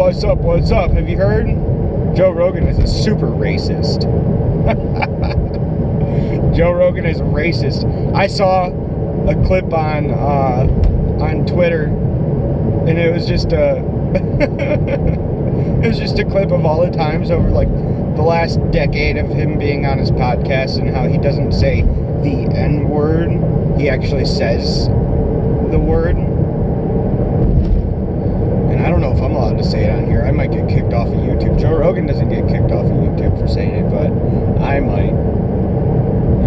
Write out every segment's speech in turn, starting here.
what's up, what's up? Have you heard? Joe Rogan is a super racist. Joe Rogan is a racist. I saw a clip on Twitter, and it was just a it was just a clip of all the times over like the last decade of him being on his podcast and how he doesn't say the N-word. He actually says the word. And I don't know if I'm allowed to say it on here. I might get kicked off of YouTube. Joe Rogan doesn't get kicked off of YouTube for saying it, but I might.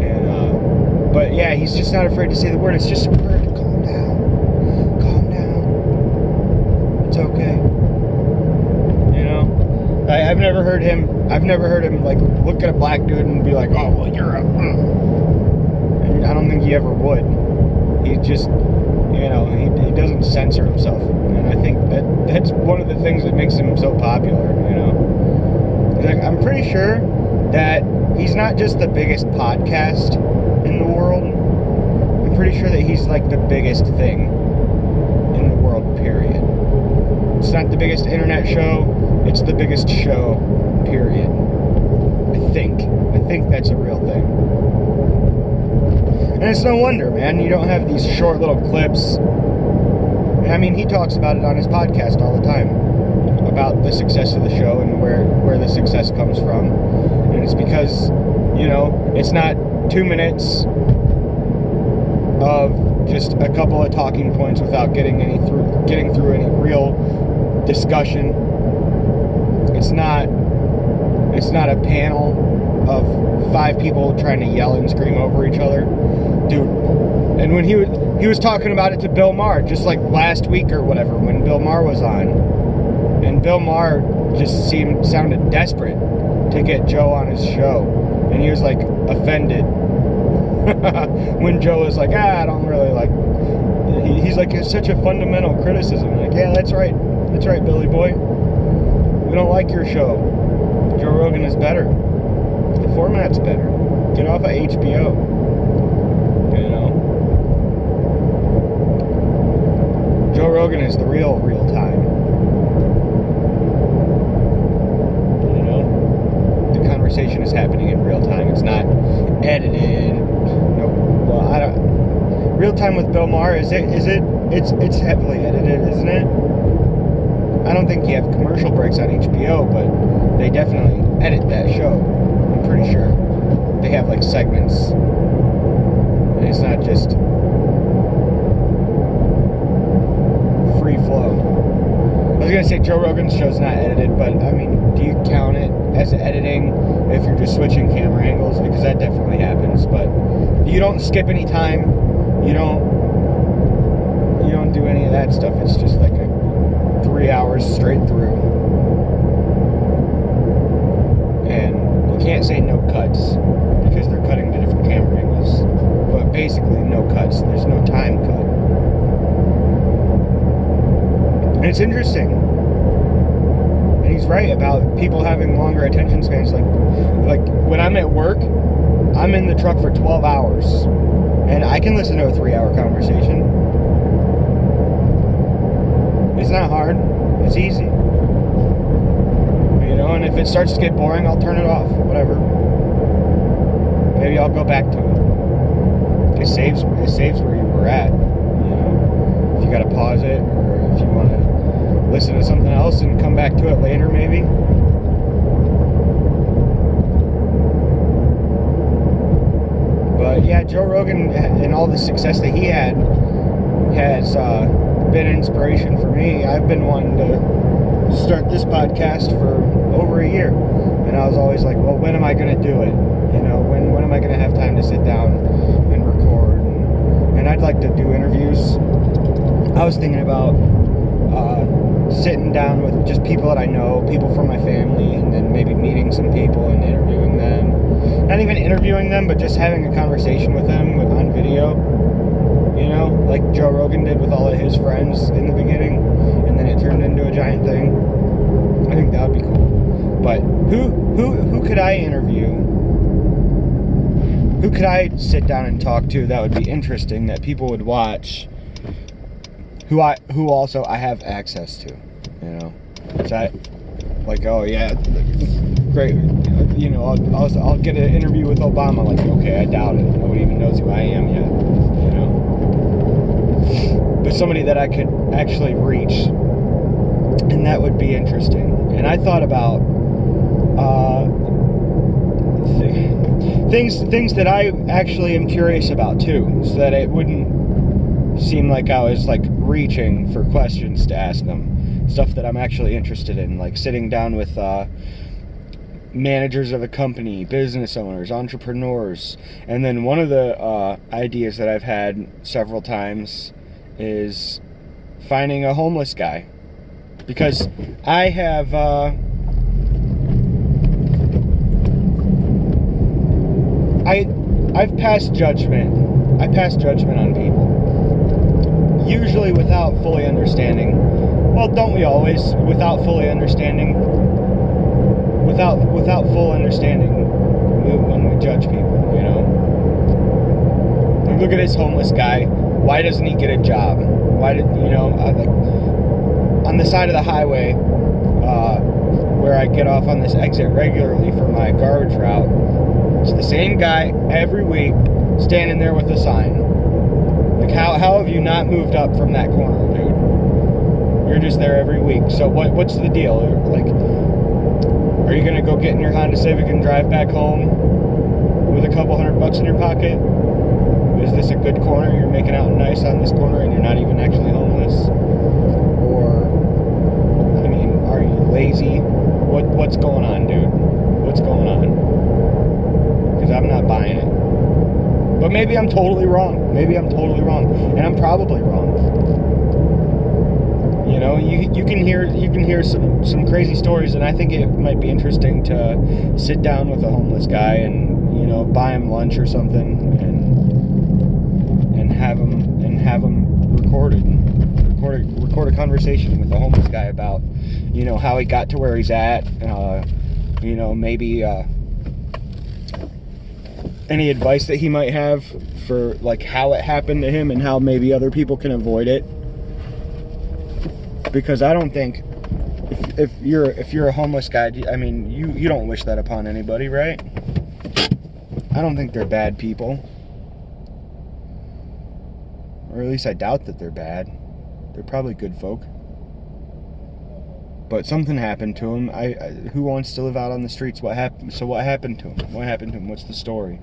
And but yeah, he's just not afraid to say the word. It's just a word. Calm down. Calm down. It's okay. You know? I've never heard him like look at a black dude and be like, oh well, you're a and I don't think he ever would. He just, you know, he doesn't censor himself, and I think that's one of the things that makes him so popular. You know, like, I'm pretty sure that he's not just the biggest podcast in the world. I'm pretty sure that he's like the biggest thing in the world. Period. It's not the biggest internet show. It's the biggest show. Period. I think that's a real thing. And it's no wonder, man, you don't have these short little clips. I mean, he talks about it on his podcast all the time, about the success of the show and where the success comes from. And it's because, you know, it's not 2 minutes of just a couple of talking points without getting through any real discussion. It's not a panel of 5 people trying to yell and scream over each other. Dude, and when he was talking about it to Bill Maher just like last week or whatever, when Bill Maher was on, and Bill Maher just sounded desperate to get Joe on his show, and he was like offended when Joe was like, I don't really like, he's like, it's such a fundamental criticism. Like, yeah, that's right, Billy boy, we don't like your show. Joe Rogan is better. The format's better. Get off of HBO. You know? Joe Rogan is the real time. You know? The conversation is happening in real time. It's not edited. No. Well, I don't. Real time with Bill Maher, is it? It's heavily edited, isn't it? I don't think you have commercial breaks on HBO, but they definitely edit that show. I'm pretty sure they have like segments, and it's not just free flow. I was gonna say Joe Rogan's show's not edited, but I mean, do you count it as editing if you're just switching camera angles? Because that definitely happens. But you don't skip any time. You don't do any of that stuff. It's just like a 3 hours straight through. And you can't say no cuts because they're cutting to different camera angles. But basically, no cuts. There's no time cut. And it's interesting. And he's right about people having longer attention spans. Like when I'm at work, I'm in the truck for 12 hours. And I can listen to a 3-hour conversation. It's not hard. It's easy. You know, and if it starts to get boring, I'll turn it off. Whatever. Maybe I'll go back to it. It saves where you were at. You know, if you gotta pause it, or if you want to listen to something else and come back to it later, maybe. But yeah, Joe Rogan and all the success that he had has been inspiration for me. I've been wanting to start this podcast for over a year, and I was always like, well, when am I going to do it? You know, when am I going to have time to sit down and record? And I'd like to do interviews. I was thinking about sitting down with just people that I know, people from my family, and then maybe meeting some people and interviewing them. Not even interviewing them, but just having a conversation with them on video. You know, like Joe Rogan did with all of his friends in the beginning, and then it turned into a giant thing. I think that would be cool. But who could I interview? Who could I sit down and talk to that would be interesting, that people would watch? Who also I have access to, you know? It's like, oh yeah, great, you know, I'll get an interview with Obama. Like, okay, I doubt it. Nobody even knows who I am yet, you know. But somebody that I could actually reach, and that would be interesting. And I thought about things that I actually am curious about too, so that it wouldn't seem like I was like reaching for questions to ask them. Stuff that I'm actually interested in, like sitting down with managers of a company, business owners, entrepreneurs. And then one of the ideas that I've had several times is finding a homeless guy, because I have I've passed judgment. I pass judgment on people, usually without fully understanding. Well, don't we always? Without fully understanding. Without full understanding when we judge people, you know. Like, look at this homeless guy. Why doesn't he get a job? Why did, you know, like on the side of the highway where I get off on this exit regularly for my garbage route, it's the same guy every week standing there with a sign. Like, how have you not moved up from that corner, dude? You're just there every week. So what's the deal? Like, are you gonna go get in your Honda Civic and drive back home with a couple $100 in your pocket? Is this a good corner? You're making out nice on this corner and you're not even actually homeless? Or, I mean, are you lazy? What's going on, dude? What's going on? Because I'm not buying it. But maybe I'm totally wrong. Maybe I'm totally wrong. And I'm probably wrong. You know, you can hear some crazy stories, and I think it might be interesting to sit down with a homeless guy and, you know, buy him lunch or something and have him record a conversation with a homeless guy about, you know, how he got to where he's at, you know, maybe any advice that he might have for like how it happened to him and how maybe other people can avoid it. Because I don't think if you're a homeless guy, I mean, you don't wish that upon anybody, right? I don't think they're bad people, or at least I doubt that they're bad. They're probably good folk. But something happened to him. Who wants to live out on the streets? What happened? So what happened to him? What happened to him? What's the story?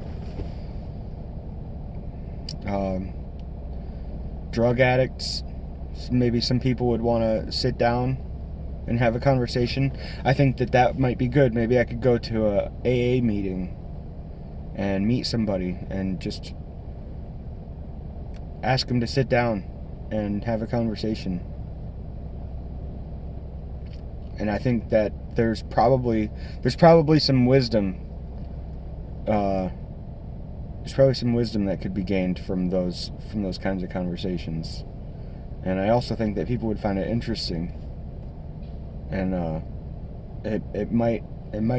Drug addicts. Maybe some people would want to sit down and have a conversation. I think that might be good. Maybe I could go to a AA meeting and meet somebody and just ask them to sit down and have a conversation. And I think that there's probably some wisdom. There's probably some wisdom that could be gained from those kinds of conversations. And I also think that people would find it interesting, and it might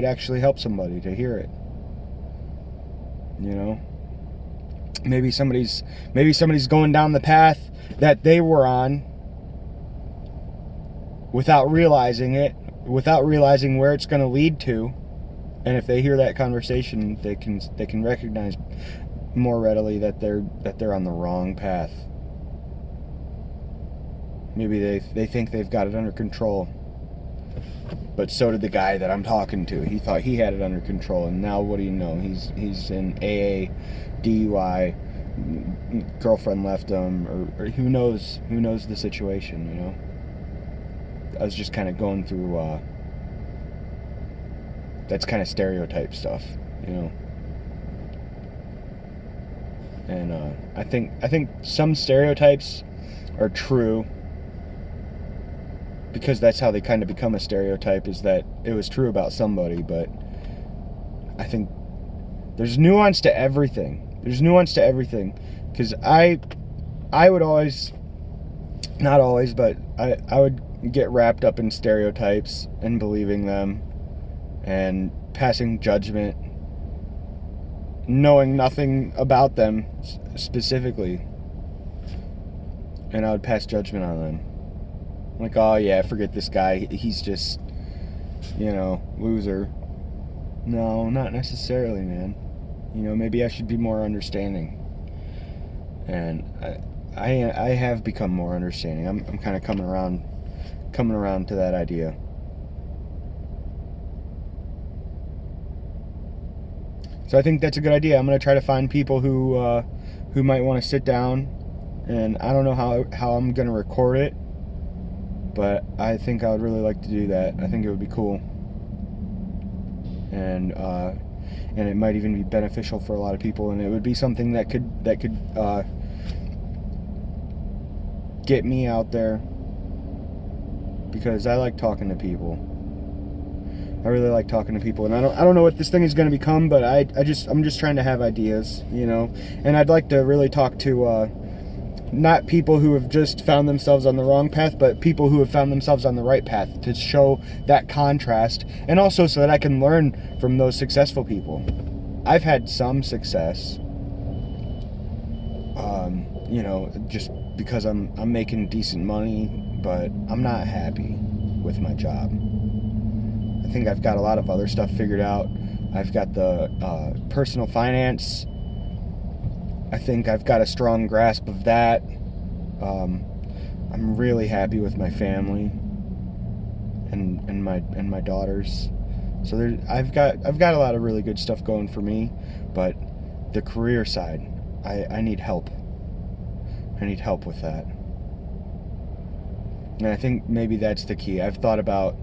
actually help somebody to hear it. You know, maybe somebody's going down the path that they were on without realizing it, without realizing where it's going to lead to. And if they hear that conversation, they can recognize more readily that they're on the wrong path. Maybe they think they've got it under control. But so did the guy that I'm talking to. He thought he had it under control, and now what do you know? He's in AA, DUI, girlfriend left him, or who knows the situation, you know? I was just kind of going through that's kind of stereotype stuff, you know? And I think some stereotypes are true, because that's how they kind of become a stereotype, is that it was true about somebody. But I think there's nuance to everything. Because I would always, not always, but I would get wrapped up in stereotypes and believing them and passing judgment, knowing nothing about them specifically, and I would pass judgment on them Like, oh yeah, forget this guy. He's just, loser. No, not necessarily, man. Maybe I should be more understanding. And I have become more understanding. I'm kind of coming around to that idea. So I think that's a good idea. I'm going to try to find people who might want to sit down, and I don't know how I'm going to record it, but I think I would really like to do that. I think it would be cool, and it might even be beneficial for a lot of people, and it would be something that could get me out there, because I like talking to people. I really like talking to people, and I don't know what this thing is going to become, but I'm just trying to have ideas, and I'd like to really talk to not people who have just found themselves on the wrong path, but people who have found themselves on the right path, to show that contrast, and also so that I can learn from those successful people. I've had some success, just because I'm making decent money, but I'm not happy with my job. I think I've got a lot of other stuff figured out. I've got the personal finance. I think I've got a strong grasp of that. I'm really happy with my family and my daughters. So I've got a lot of really good stuff going for me, but the career side, I need help. I need help with that. And I think maybe that's the key. I've thought about,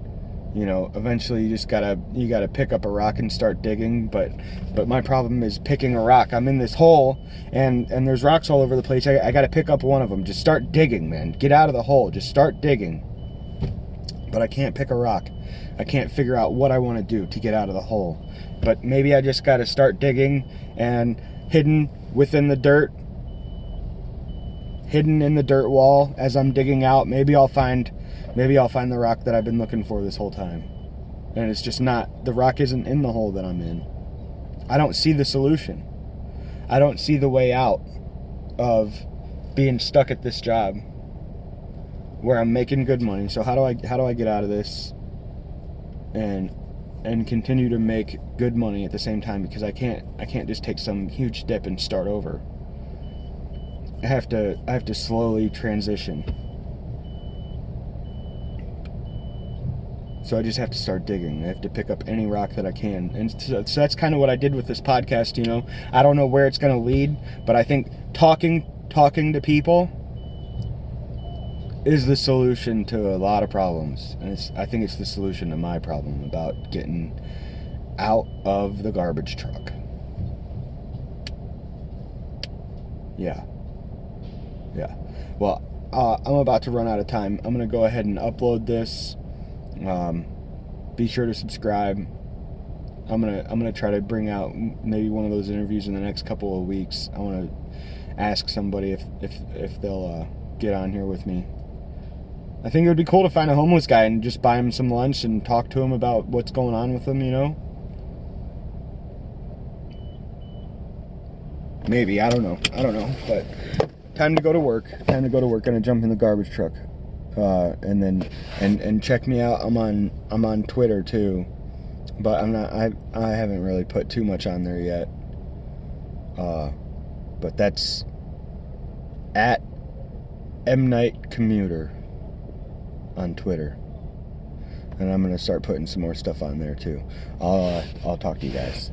eventually you gotta pick up a rock and start digging, but my problem is picking a rock. I'm in this hole, and there's rocks all over the place. I gotta pick up one of them. Just start digging, man. Get out of the hole. Just start digging. But I can't pick a rock. I can't figure out what I want to do to get out of the hole. But maybe I just gotta start digging, and hidden in the dirt wall as I'm digging out, maybe I'll find the rock that I've been looking for this whole time. And it's just not, the rock isn't in the hole that I'm in. I don't see the solution. I don't see the way out of being stuck at this job where I'm making good money. So how do I get out of this and continue to make good money at the same time? Because I can't just take some huge dip and start over. I have to slowly transition. So I just have to start digging. I have to pick up any rock that I can. And so that's kind of what I did with this podcast, I don't know where it's going to lead, but I think talking to people is the solution to a lot of problems. And I think it's the solution to my problem about getting out of the garbage truck. Yeah. Well, I'm about to run out of time. I'm going to go ahead and upload this. Be sure to subscribe. I'm gonna try to bring out maybe one of those interviews in the next couple of weeks. I want to ask somebody if they'll get on here with me. I think it would be cool to find a homeless guy and just buy him some lunch and talk to him about what's going on with him. Maybe, I don't know, but time to go to work. Gonna jump in the garbage truck. And then check me out. I'm on Twitter too, but I haven't really put too much on there yet. But that's at MKnightCommuter on Twitter, and I'm gonna start putting some more stuff on there too. I'll talk to you guys.